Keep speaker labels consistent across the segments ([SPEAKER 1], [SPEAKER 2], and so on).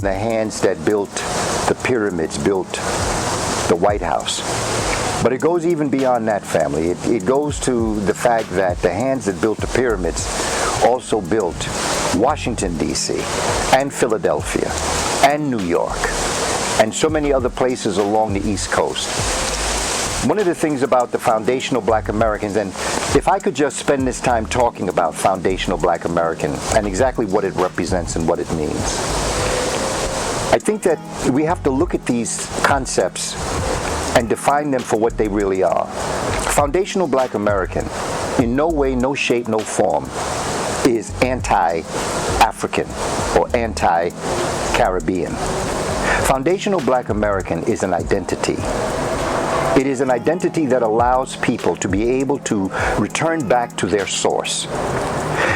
[SPEAKER 1] the hands that built the pyramids, built the White House. But it goes even beyond that, family. It goes to the fact that the hands that built the pyramids also built Washington, D.C., and Philadelphia, and New York, and so many other places along the East Coast. One of the things about the foundational Black Americans, and if I could just spend this time talking about foundational Black American and exactly what it represents and what it means, I think that we have to look at these concepts and define them for what they really are. Foundational Black American, in no way, no shape, no form, is anti-African or anti-Caribbean. Foundational Black American is an identity. It is an identity that allows people to be able to return back to their source.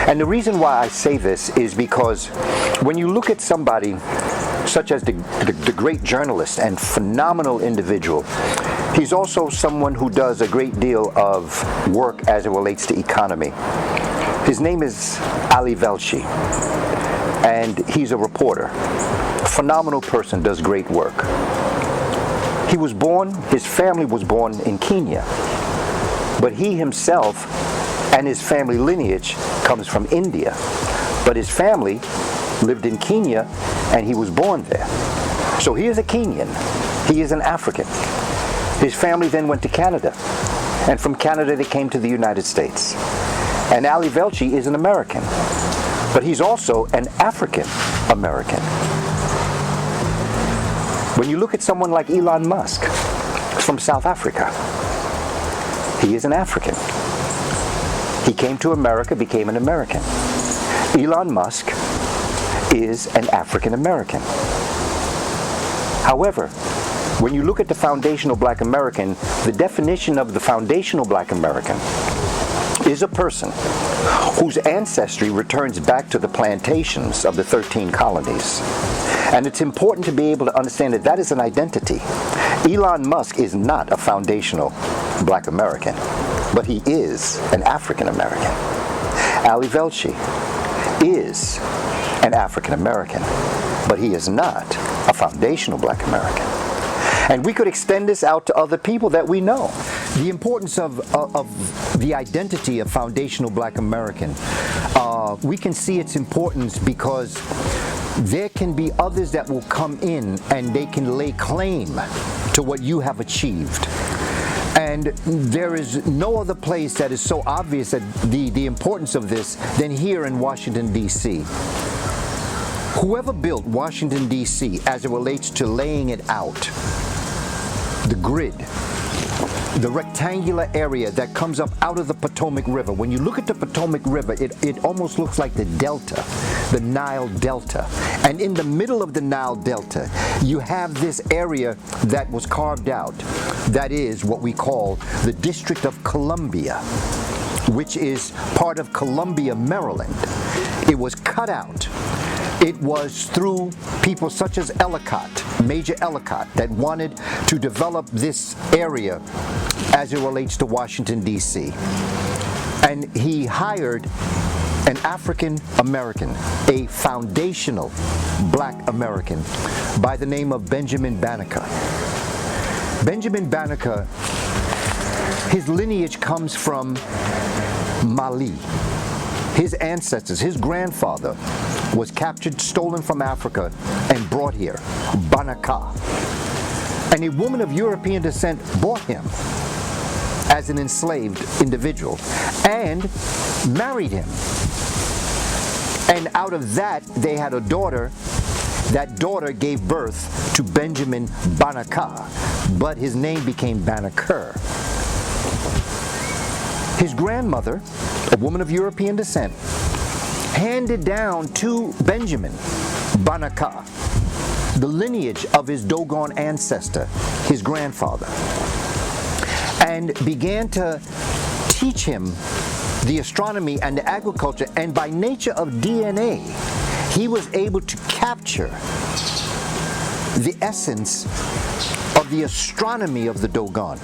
[SPEAKER 1] And the reason why I say this is because when you look at somebody such as the great journalist and phenomenal individual, he's also someone who does a great deal of work as it relates to economy. His name is Ali Velshi, and he's a reporter. A phenomenal person, does great work. He was born, his family was born in Kenya, but he himself and his family lineage comes from India. But his family lived in Kenya and he was born there. So he is a Kenyan. He is an African. His family then went to Canada, and from Canada they came to the United States. And Ali Velshi is an American, but he's also an African American. When you look at someone like Elon Musk from South Africa, he is an African. He came to America, became an American. Elon Musk is an African American. However, when you look at the foundational Black American, the definition of the foundational Black American is a person whose ancestry returns back to the plantations of the 13 colonies. And it's important to be able to understand that that is an identity. Elon Musk is not a foundational Black American, but he is an African American. Ali Velshi is an African American, but he is not a foundational Black American. And we could extend this out to other people that we know. The importance of the identity of foundational Black American, we can see its importance because there can be others that will come in and they can lay claim to what you have achieved. And there is no other place that is so obvious that the importance of this than here in Washington, D.C. Whoever built Washington, D.C. as it relates to laying it out, the grid, the rectangular area that comes up out of the Potomac River. When you look at the Potomac River, it almost looks like the delta, the Nile Delta. And in the middle of the Nile Delta, you have this area that was carved out. That is what we call the District of Columbia, which is part of Columbia, Maryland. It was cut out. It was through people such as Ellicott, Major Ellicott, that wanted to develop this area as it relates to Washington, D.C. And he hired an African American, a foundational Black American by the name of Benjamin Banneker. Benjamin Banneker, his lineage comes from Mali. His ancestors, his grandfather, was captured, stolen from Africa, and brought here, Banneker. And a woman of European descent bought him as an enslaved individual and married him. And out of that, they had a daughter. That daughter gave birth to Benjamin Banneker, but his name became Banneker. His grandmother, a woman of European descent, handed down to Benjamin Banneker the lineage of his Dogon ancestor, his grandfather, and began to teach him the astronomy and the agriculture, and by nature of DNA, he was able to capture the essence of the astronomy of the Dogon.